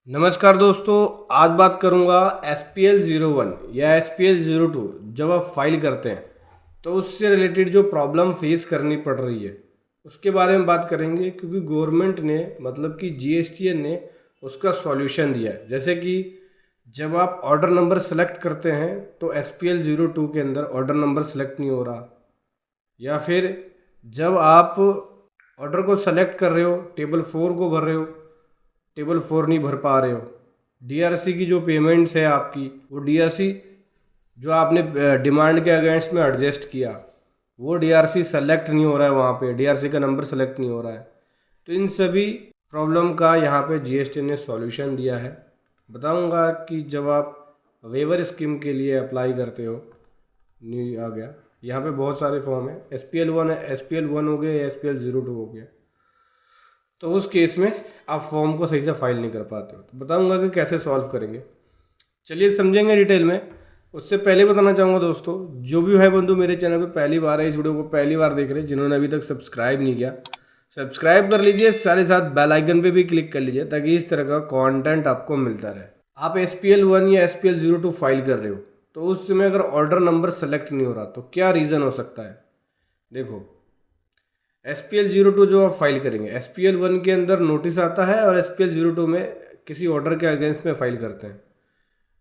नमस्कार दोस्तों, आज बात करूंगा SPL01 या SPL02 जब आप फाइल करते हैं तो उससे रिलेटेड जो प्रॉब्लम फेस करनी पड़ रही है उसके बारे में बात करेंगे। क्योंकि गवर्नमेंट ने मतलब कि GSTN ने उसका सॉल्यूशन दिया है। जैसे कि जब आप ऑर्डर नंबर सेलेक्ट करते हैं तो SPL02 के अंदर ऑर्डर नंबर सेलेक्ट नहीं हो रहा, या फिर जब आप ऑर्डर को सेलेक्ट कर रहे हो टेबल 4 को भर रहे हो, टेबल 4 नहीं भर पा रहे हो। DRC की जो पेमेंट्स है आपकी, वो DRC जो आपने डिमांड के अगेंस्ट में एडजस्ट किया, वो DRC सेलेक्ट नहीं हो रहा है, वहाँ पे DRC का नंबर सेलेक्ट नहीं हो रहा है। तो इन सभी प्रॉब्लम का यहाँ पे GST ने सॉल्यूशन दिया है। बताऊँगा कि जब आप वेवर स्कीम के लिए अप्लाई करते हो, न्यू आ गया, यहाँ पे बहुत सारे फॉर्म है। SPL1 है, SPL1 हो गया या SPL02 हो गया। तो उस केस में आप फॉर्म को सही से फाइल नहीं कर पाते हो। तो बताऊंगा कि कैसे सॉल्व करेंगे, चलिए समझेंगे डिटेल में। उससे पहले बताना चाहूँगा दोस्तों, जो भी है बंधु मेरे चैनल पे पहली बार है, इस वीडियो को पहली बार देख रहे हैं, जिन्होंने अभी तक सब्सक्राइब नहीं किया सब्सक्राइब कर लीजिए, साथ साथ बेल आइकन पे भी क्लिक कर लीजिए ताकि इस तरह का कंटेंट आपको मिलता रहे। आप SPL1 या SPL02 फाइल कर रहे हो तो उस समय अगर ऑर्डर नंबर सेलेक्ट नहीं हो रहा तो क्या रीज़न हो सकता है। देखो, SPL02 जो आप फाइल करेंगे, SPL1 के अंदर नोटिस आता है और SPL02 में किसी ऑर्डर के अगेंस्ट में फाइल करते हैं।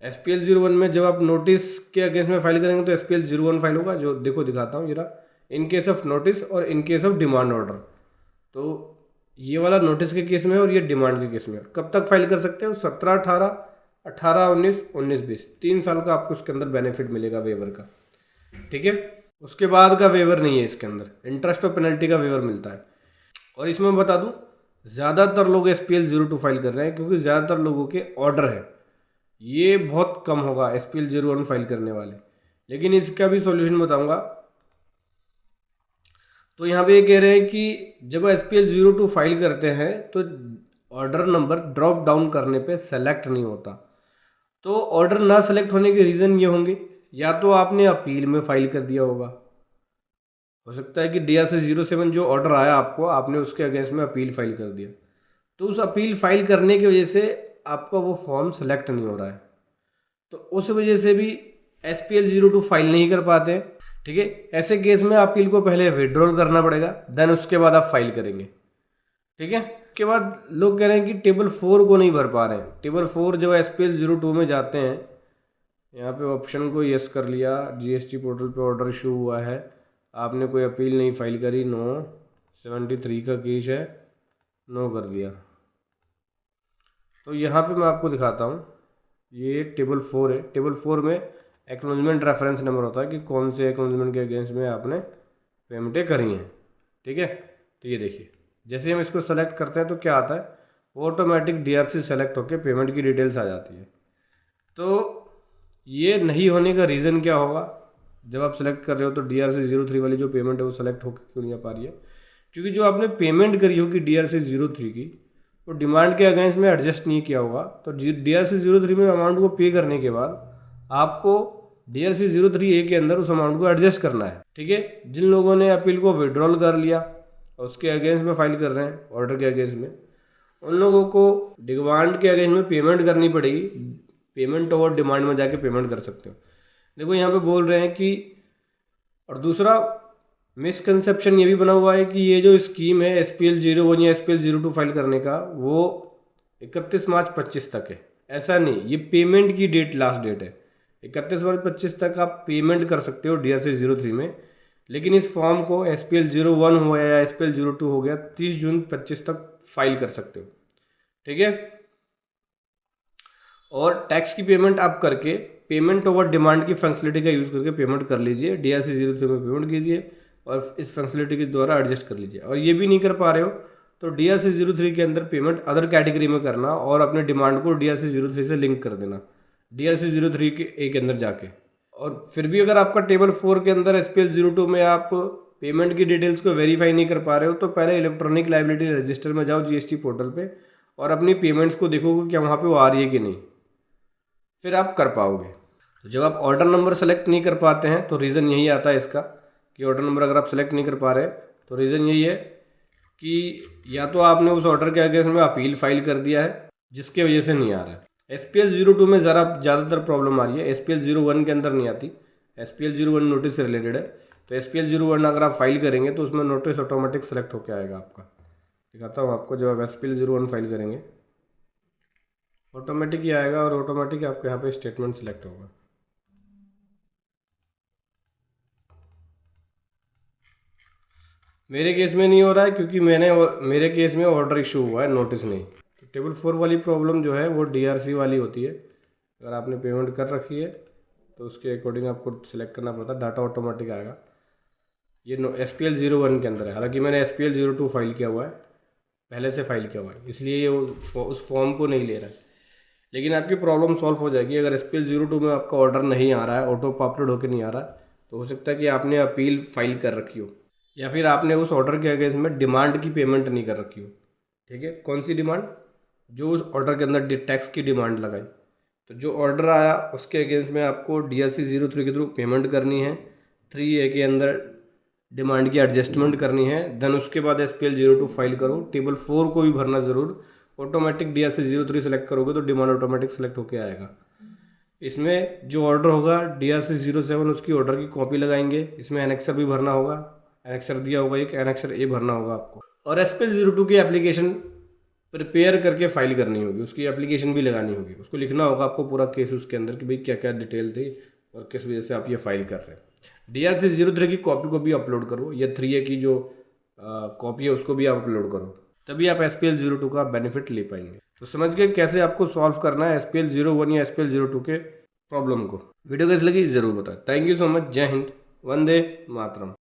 SPL01 में जब आप नोटिस के अगेंस्ट में फाइल करेंगे तो SPL01 फाइल होगा, जो देखो दिखाता हूँ जरा। इन केस ऑफ नोटिस और in case of demand order, तो ये वाला नोटिस के केस में और ये डिमांड के केस में। कब तक फाइल कर सकते हो? 17, 18, 18, 19, 19, 20, 3 साल का आपको उसके अंदर बेनिफिट मिलेगा वेवर का। ठीक है, उसके बाद का वेवर नहीं है इसके अंदर, इंटरेस्ट और पेनल्टी का वेवर मिलता है। और इसमें मैं बता दूं, ज़्यादातर लोग SPL02 फाइल कर रहे हैं क्योंकि ज़्यादातर लोगों के ऑर्डर है। ये बहुत कम होगा SPL01 फाइल करने वाले, लेकिन इसका भी सॉल्यूशन बताऊंगा। तो यहाँ पे ये कह रहे हैं कि जब SPL02 फाइल करते हैं तो ऑर्डर नंबर ड्रॉप डाउन करने पे सेलेक्ट नहीं होता। तो ऑर्डर ना सेलेक्ट होने के रीज़न ये होंगे, या तो आपने अपील में फाइल कर दिया होगा, हो सकता है कि DRC-07 जो ऑर्डर आया आपको, आपने उसके अगेंस्ट में अपील फाइल कर दिया, तो उस अपील फाइल करने की वजह से आपका वो फॉर्म सेलेक्ट नहीं हो रहा है, तो उस वजह से भी SPL02 फाइल नहीं कर पाते। ठीक है, ऐसे केस में अपील को पहले विड्रॉल करना पड़ेगा, देन उसके बाद आप फाइल करेंगे। ठीक है, उसके बाद लोग कह रहे हैं कि टेबल 4 को नहीं भर पा रहे हैं। टेबल 4 जब SPL02 में जाते हैं, यहाँ पे ऑप्शन को यस कर लिया, GST पोर्टल पे ऑर्डर इशू हुआ है, आपने कोई अपील नहीं फाइल करी, नो, 73 का केस है, नो कर दिया। तो यहाँ पे मैं आपको दिखाता हूँ, ये टेबल 4 है। टेबल 4 में एक्नॉलेजमेंट रेफरेंस नंबर होता है कि कौन से एक्नॉलेजमेंट के अगेंस्ट में आपने पेमेंटें करी हैं। ठीक है, तो ये देखिए, जैसे हम इसको सेलेक्ट करते हैं तो क्या आता है, ऑटोमेटिक DRC सेलेक्ट होकर पेमेंट की डिटेल्स आ जाती है। तो ये नहीं होने का रीज़न क्या होगा? जब आप सेलेक्ट कर रहे हो तो DRC-03 वाली जो पेमेंट है वो सेलेक्ट होकर क्यों नहीं आ पा रही है? क्योंकि जो आपने पेमेंट करी होगी DRC-03 की, वो डिमांड के अगेंस्ट में एडजस्ट नहीं किया होगा। तो DRC-03 में अमाउंट को पे करने के बाद आपको DRC-03A के अंदर उस अमाउंट को एडजस्ट करना है। ठीक है, जिन लोगों ने अपील को विड्रॉल कर लिया और उसके अगेंस्ट में फाइल कर रहे हैं ऑर्डर के अगेंस्ट में, उन लोगों को डिमांड के अगेंस्ट में पेमेंट करनी पड़ेगी। पेमेंट ओवर डिमांड में जाके पेमेंट कर सकते हो। देखो यहाँ पे बोल रहे हैं कि, और दूसरा मिसकंसेप्शन ये भी बना हुआ है कि ये जो स्कीम है SPL01 या SPL02 फाइल करने का, वो 31 मार्च 25 तक है। ऐसा नहीं, ये पेमेंट की डेट लास्ट डेट है। 31 मार्च 25 तक आप पेमेंट कर सकते हो DRC-03 में, लेकिन इस फॉर्म को SPL01 हो गया या SPL02 हो गया, 30 जून 25 तक फाइल कर सकते हो। ठीक है, और टैक्स की पेमेंट आप करके पेमेंट ओवर डिमांड की फैसिलिटी का यूज़ करके पेमेंट कर लीजिए। DRC-03 में पेमेंट कीजिए और इस फैसिलिटी के द्वारा एडजस्ट कर लीजिए। और ये भी नहीं कर पा रहे हो तो DRC-03 के अंदर पेमेंट अदर कैटेगरी में करना और अपने डिमांड को DRC-03 से लिंक कर देना, DRC-03 के ए के अंदर जाके। और फिर भी अगर आपका टेबल 4 के अंदर SPL02 में आप पेमेंट की डिटेल्स को वेरीफाई नहीं कर पा रहे हो तो पहले इलेक्ट्रॉनिक लाइबिलिटी रजिस्टर में जाओ GST पोर्टल पे और अपनी पेमेंट्स को देखोगे क्या वहाँ पे वो आ रही है कि नहीं, फिर आप कर पाओगे। तो जब आप ऑर्डर नंबर सेलेक्ट नहीं कर पाते हैं तो रीज़न यही आता है इसका, कि ऑर्डर नंबर अगर आप सेलेक्ट नहीं कर पा रहे तो रीज़न यही है कि या तो आपने उस ऑर्डर के अगेंस्ट में अपील फाइल कर दिया है, जिसके वजह से नहीं आ रहा है। SPL02 में ज़्यादातर प्रॉब्लम आ रही है, SPL01 के अंदर नहीं आती। SPL01 नोटिस से रिलेटेड है, तो SPL01 अगर आप फाइल करेंगे तो उसमें नोटिस ऑटोमेटिक सेलेक्ट होकर आएगा आपका। दिखाता हूँ आपको, जब आप SPL01 फाइल करेंगे ऑटोमेटिक ही आएगा और ऑटोमेटिक आपके यहाँ पे स्टेटमेंट सेलेक्ट होगा। मेरे केस में नहीं हो रहा है क्योंकि मेरे केस में ऑर्डर इशू हुआ है, नोटिस नहीं। तो टेबल 4 वाली प्रॉब्लम जो है वो DRC वाली होती है। अगर आपने पेमेंट कर रखी है तो उसके अकॉर्डिंग आपको सिलेक्ट करना पड़ता है, डाटा ऑटोमेटिक आएगा। ये SPL01 के अंदर है, हालांकि मैंने SPL02 फाइल किया हुआ है, पहले से फाइल किया हुआ है, इसलिए ये उस फॉर्म को नहीं ले रहा है। लेकिन आपकी प्रॉब्लम सॉल्व हो जाएगी। अगर SPL02 में आपका ऑर्डर नहीं आ रहा है, ऑटो पॉपुलेट होकर नहीं आ रहा है, तो हो सकता है कि आपने अपील फाइल कर रखी हो या फिर आपने उस ऑर्डर के अगेंस्ट में डिमांड की पेमेंट नहीं कर रखी हो। ठीक है, कौन सी डिमांड? जो उस ऑर्डर के अंदर टैक्स की डिमांड लगाई। तो जो ऑर्डर आया उसके अगेंस्ट में आपको DRC 03 के थ्रू पेमेंट करनी है, 3A के अंदर डिमांड की एडजस्टमेंट करनी है, देन उसके बाद SPL02 फाइल करो। टेबल 4 को भी भरना ज़रूर। ऑटोमेटिक DRC 03 सेलेक्ट करोगे तो डिमांड ऑटोमेटिक सेलेक्ट होके आएगा। इसमें जो ऑर्डर होगा DRC 07 उसकी ऑर्डर की कॉपी लगाएंगे। इसमें एनेक्सर भी भरना होगा, एनेक्सर दिया होगा, एक एनेक्सर A भरना होगा आपको। और SPL02 की एप्लीकेशन प्रिपेयर करके फाइल करनी होगी, उसकी एप्लीकेशन भी लगानी होगी। उसको लिखना होगा आपको पूरा केस उसके अंदर कि भाई क्या क्या डिटेल थी और किस वजह से आप ये फाइल कर रहे हैं। DRC 03 की कॉपी को भी अपलोड करो, या 3A की जो कॉपी है उसको भी आप अपलोड करो, तभी आप SPL02 का बेनिफिट ले पाएंगे। तो समझ गए कैसे आपको सॉल्व करना है SPL01 या SPL02 के प्रॉब्लम को। वीडियो कैसी लगी ज़रूर बताएं। Thank you so much. जय हिंद, वंदे मातरम।